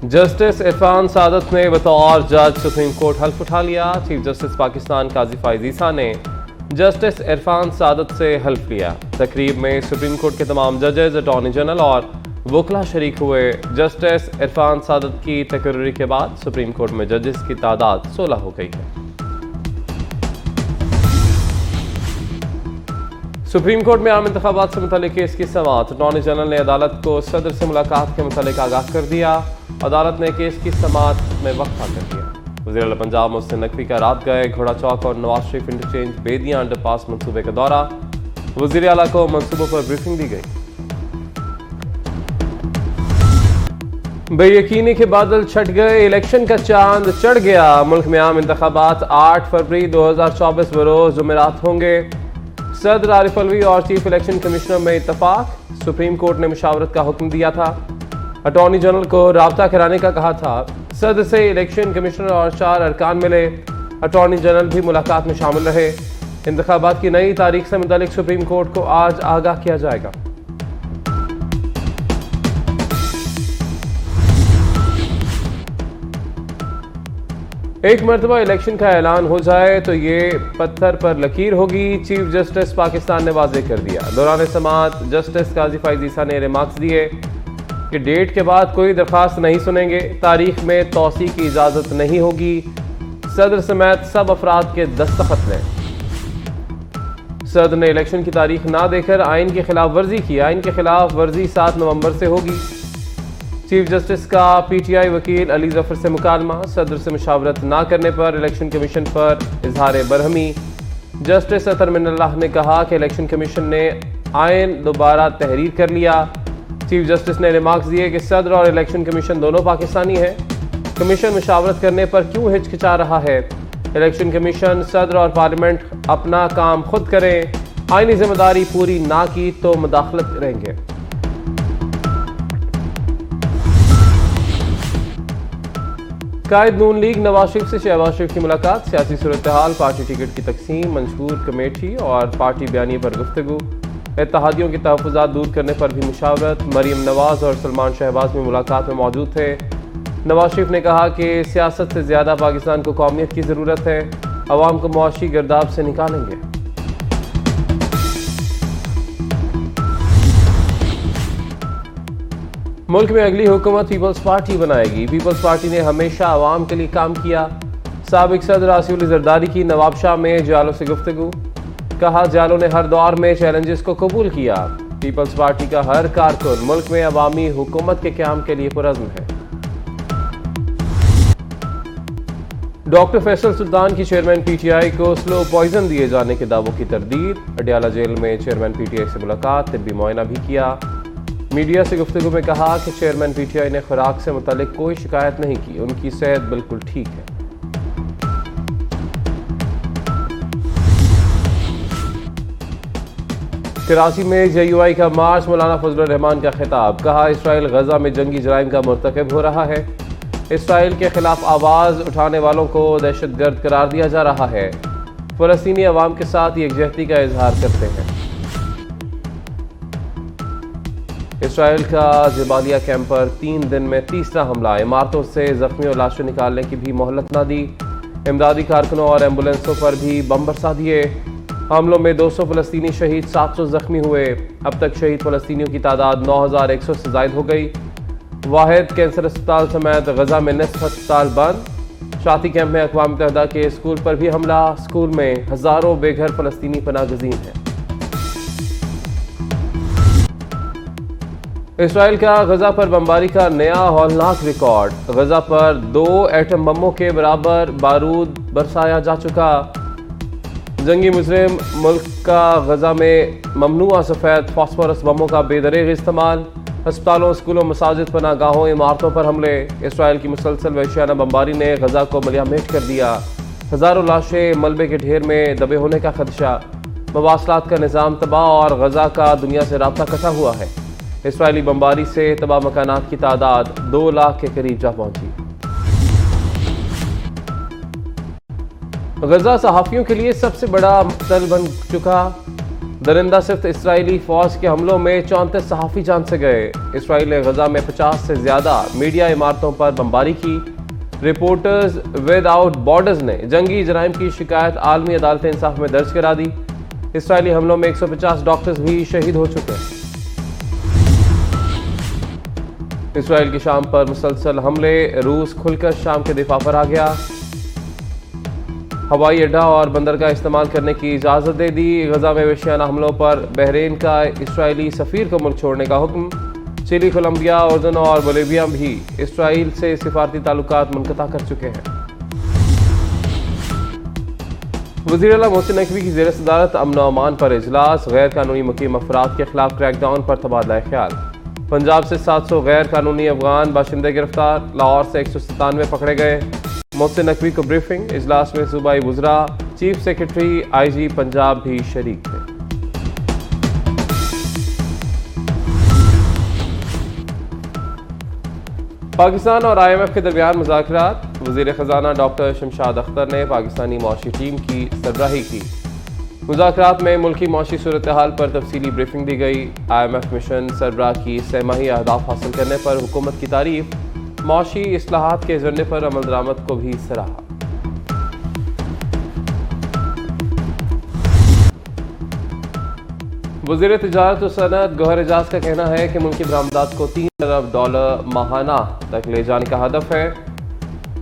Justice Irfan सादत ने बतौर जज सुप्रीम कोर्ट हल्फ उठा लिया। चीफ जस्टिस पाकिस्तान काजी फायज ईसा ने जस्टिस इरफान सादत से हल्फ लिया। तकरीब में सुप्रीम कोर्ट के तमाम जजेस, अटॉर्नी जनरल और वकला शरीक हुए। जस्टिस इरफान सादत की तकर्री के बाद सुप्रीम कोर्ट में जजेस की तादाद 16 हो गई है। सुप्रीम कोर्ट में आम इंतखाबात से मुतल्लिक केस की समाअत। अटॉर्नी जनरल ने अदालत को सदर से मुलाकात के मुतल्लिक आगाह कर दिया। अदालत ने केस की समाअत में वक्फा कर दिया। वज़ीर आला पंजाब मोहसिन नकवी का रात गए घोड़ा चौक और नवाज शरीफ इंटरचेंज बेदिया अंडरपास मंसूबे का दौरा। वज़ीर आला को मंसूबों पर ब्रीफिंग दी गई। बेयकीनी के बादल छट गए, इलेक्शन का चांद चढ़ गया। मुल्क में आम इंतखाबात 8 फरवरी 2024 बरोज जुमेरात होंगे। सदर आरिफ अलवी और चीफ इलेक्शन कमिश्नर में इत्तफाक। सुप्रीम कोर्ट ने मुशावरत का हुक्म दिया था। अटॉर्नी जनरल को राब्ता कराने का कहा था। सदर से इलेक्शन कमिश्नर और 4 अरकान मिले। अटॉर्नी जनरल भी मुलाकात में शामिल रहे। इंतखाबात की नई तारीख से मुतालिक सुप्रीम कोर्ट को आज आगाह किया जाएगा। एक मरतबा इलेक्शन का ऐलान हो जाए तो ये पत्थर पर लकीर होगी। चीफ जस्टिस पाकिस्तान ने वाज़ेह कर दिया। दौरान समाअत जस्टिस काजी फायज ईसा ने रिमार्क्स दिए कि डेट के बाद कोई दरख्वास्त नहीं सुनेंगे। तारीख में तौसी की इजाज़त नहीं होगी। सदर समेत सब अफराद के दस्तखत लें। सदर ने इलेक्शन की तारीख ना देकर आइन की खिलाफ वर्जी की। आइन की खिलाफ वर्जी 7 नवंबर से होगी। चीफ जस्टिस का पीटीआई वकील अली जफर से मुकालमा। सदर से मुशावरत ना करने पर इलेक्शन कमीशन पर इजहार बरहमी। जस्टिस अतर मिनल्लाह ने कहा कि इलेक्शन कमीशन ने आइन दोबारा तहरीर कर लिया। चीफ जस्टिस ने रिमार्क्स दिए कि सदर और इलेक्शन कमीशन दोनों पाकिस्तानी हैं। कमीशन मुशावरत करने पर क्यों हिचकिचा रहा है। इलेक्शन कमीशन, सदर और पार्लियामेंट अपना काम खुद करें। आइनी जिम्मेदारी पूरी ना की तो मुदाखलत रहेंगे। कायद नून लीग नवाज शरीफ से शहबाज शरीफ की मुलाकात। सियासी सूरत हाल, पार्टी टिकट की तकसीम, मंशूर कमेटी और पार्टी बयानी पर गुफ्तगू। इत्तेहादियों के तहफ़्फ़ुज़ात दूर करने पर भी मुशावरत। मरीम नवाज और सलमान शहबाज में मुलाकात में मौजूद थे। नवाज शरीफ ने कहा कि सियासत से ज़्यादा पाकिस्तान को कौमियत की ज़रूरत है। अवाम को मुआशी गिरदाब से निकालेंगे। मुल्क में अगली हुकूमत पीपल्स पार्टी बनाएगी। पीपल्स पार्टी ने हमेशा अवाम के लिए काम किया। साबिक सदर आसिफ जरदारी की नवाब शाह में जालों से गुफ्तगू। कहा, जालों ने हर दौर में चैलेंजेस को कबूल किया। पीपल्स पार्टी का हर कारकुन मुल्क में अवामी हुकूमत के क़याम के लिए पुरज़्म है। डॉक्टर फैसल सुल्तान की चेयरमैन पीटीआई को स्लो पॉइजन दिए जाने के दावों की तरदीद। अडियाला जेल में चेयरमैन पीटीआई से मुलाकात, तिब्बी मुआयना भी किया। मीडिया से गुफ्तगू में कहा कि चेयरमैन पीटीआई ने खुराक से मुतालिक कोई शिकायत नहीं की। उनकी सेहत बिल्कुल ठीक है। कराची में JUI का मार्च, मौलाना फजलुर रहमान का खिताब। कहा, इसराइल गजा में जंगी जराइम का मुर्तकब हो रहा है। इसराइल के खिलाफ आवाज़ उठाने वालों को दहशतगर्द करार दिया जा रहा है। फ़लस्तीनी अवाम के साथ यकजहती का इजहार करते हैं। इसराइल का जबालिया कैंप पर 3 दिन में तीसरा हमला। इमारतों से जख्मी और लाशें निकालने की भी मोहलत न दी। इमदादी कारकुनों और एम्बुलेंसों पर भी बम बरसा दिए। हमलों में 200 फ़लस्तीनी शहीद, 700 जख्मी हुए। अब तक शहीद फ़लस्तीनियों की तादाद 9100 से ज़ायद हो गई। वाहिद कैंसर अस्पताल समेत गजा में निस्फ अस्पताल बंद। शाती कैंप में अक़वाम मुत्तहिदा के स्कूल पर भी हमला। स्कूल में हज़ारों बेघर फ़लस्तीनी पनाहगज़ीन हैं। इसराइल का गजा पर बमबारी का नया हौलनाक रिकॉर्ड। गजा पर 2 एटम बमों के बराबर बारूद बरसाया जा चुका। जंगी मुजरिम मुल्क का गजा में ममनुआ सफ़ेद फास्फोरस बमों का बेदरेग इस्तेमाल। अस्पतालों, स्कूलों, मसाजिद, पनागाहों, इमारतों पर हमले। इसराइल की मुसलसल वहशियाना बमबारी ने गजा को मलियामेट कर दिया। हज़ारों लाशें मलबे के ढेर में दबे होने का खदशा। मवासलात का निज़ाम तबाह और गजा का दुनिया से राब्ता कटा हुआ है। इसराइली बमबारी से तबाह मकानात की तादाद 2 लाख के करीब जा पहुंची। गजा सहाफ़ियों के लिए सबसे बड़ा मक़तल बन चुका। दरिंदा सिर्फ इसराइली फौज के हमलों में 34 सहाफ़ी जान से गए। इसराइल ने गजा में 50 से ज्यादा मीडिया इमारतों पर बमबारी की। रिपोर्टर्स विदाउट बॉर्डर्स ने जंगी जराइम की शिकायत आलमी अदालत इंसाफ में दर्ज करा दी। इसराइली हमलों में 150 डॉक्टर्स भी शहीद हो चुके हैं। इसराइल की शाम पर मुसलसल हमले, रूस खुलकर शाम के दिफा पर आ गया। हवाई अड्डा और बंदरगाह इस्तेमाल करने की इजाज़त दे दी। गजा में वहशियाना हमलों पर बहरीन का इसराइली सफ़ीर को मुल्क छोड़ने का हुक्म। चिली, कोलंबिया, उर्दन और बोलिविया भी इसराइल से सिफारती ताल्लुकात मुनक़ता कर चुके हैं। वज़ीर आला मोहसिन नकवी की ज़ेर सदारत अमन और अमान पर इजलास। गैर कानूनी मुकीम अफराद के खिलाफ क्रैकडाउन पर तबादला ख्याल। पंजाब से 700 गैर कानूनी अफगान बाशिंदे गिरफ्तार। लाहौर से 197 पकड़े गए। मोहसिन नकवी को ब्रीफिंग। इजलास में सूबाई वुज़रा, चीफ सेक्रेटरी, IG पंजाब भी शरीक थे। पाकिस्तान और IMF के दरमियान मुज़ाकरात। वज़ीर ख़जाना डॉक्टर शमशाद अख्तर ने पाकिस्तानी मौशी टीम की सरबराही की। मुज़ाकरात में मुल्की मौशी सूरत हाल पर तफसीली ब्रीफिंग दी गई। IMF मिशन सरबराह की सहमाही अहदाफ हासिल करने पर हुकूमत की तारीफ। मौशी इस्लाहात के एजेंडे पर अमल दरामद को भी सराहा। वज़ीर तिजारत और सनअत गौहर एजाज का कहना है कि मुल्की बरामदात को $3 अरब माहाना तक ले जाने का हदफ है।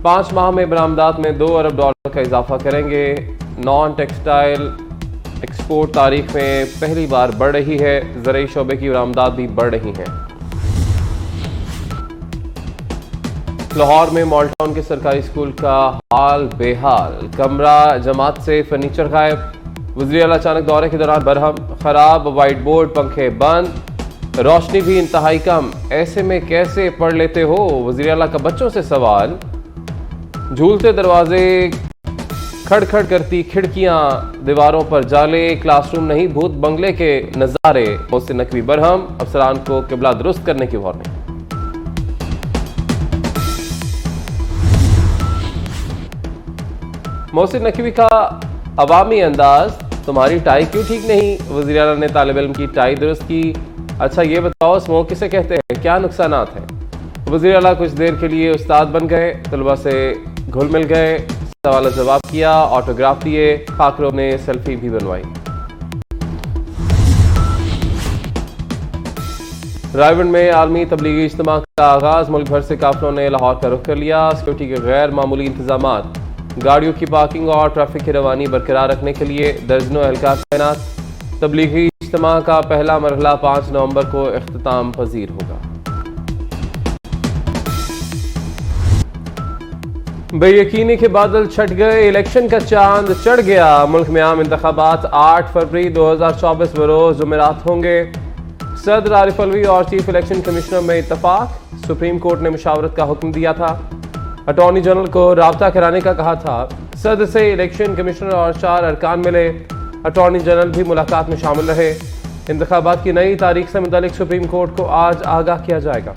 5 माह में बरामदात में $2 अरब का इजाफा करेंगे। नॉन टेक्सटाइल एक्सपोर्ट तारीख में पहली बार बढ़ रही है। ज़राई शोबे की बरामदात भी बढ़ रही हैं। लाहौर में मॉलटाउन के सरकारी स्कूल का हाल बेहाल। कमरा जमात से फर्नीचर गायब। वज़ीर आला अचानक दौरे के दौरान बरहम, खराब वाइट बोर्ड, पंखे बंद, रोशनी भी इंतहाई कम। ऐसे में कैसे पढ़ लेते हो? वज़ीर आला का बच्चों से सवाल। झूलते दरवाजे, खड़खड़ करती खिड़कियां, दीवारों पर जाले, क्लासरूम नहीं भूत बंगले के नजारे। मोहसिन नकवी बरहम, अफसरान को किबला दुरुस्त करने की वार्निंग। मोहसिन नकवी का अवामी अंदाज, तुम्हारी टाई क्यों ठीक नहीं? वज़ीर आला ने तालिब इल्म की टाई दुरुस्त की। अच्छा ये बताओ स्मोक किसे कहते हैं, क्या नुकसानात हैं? वज़ीर आला कुछ देर के लिए उस्ताद बन गए, तलबा से घुल मिल गए, सवाल जवाब किया, ऑटोग्राफ दिए, खाकरों ने सेल्फी भी बनवाई। रायबंड में आलमी तबलीगी इज्तिमा का आगाज। मुल्क भर से काफिलों ने लाहौर का रुख कर लिया। सिक्योरिटी के गैर मामूली इंतजामात, गाड़ियों की पार्किंग और ट्रैफिक की रवानी बरकरार रखने के लिए दर्जनों एहलकार तैनात। तबलीगी इज्तिमा का पहला मरहला 5 नवंबर को इख्तिताम पजीर होगा। बेयकीनी के बादल छट गए, इलेक्शन का चांद चढ़ गया। मुल्क में आम इंतखाबात 8 फरवरी 2024 बरोज जुमेरात होंगे। सदर आरिफ अलवी और चीफ इलेक्शन कमिश्नर में इत्तफाक। सुप्रीम कोर्ट ने मुशावरत का हुक्म दिया था। अटॉर्नी जनरल को राब्ता कराने का कहा था। सदर से इलेक्शन कमिश्नर और 4 अरकान मिले। अटॉर्नी जनरल भी मुलाकात में शामिल रहे। इंतखाबात की नई तारीख से मुतालिक सुप्रीम कोर्ट को आज आगाह किया जाएगा।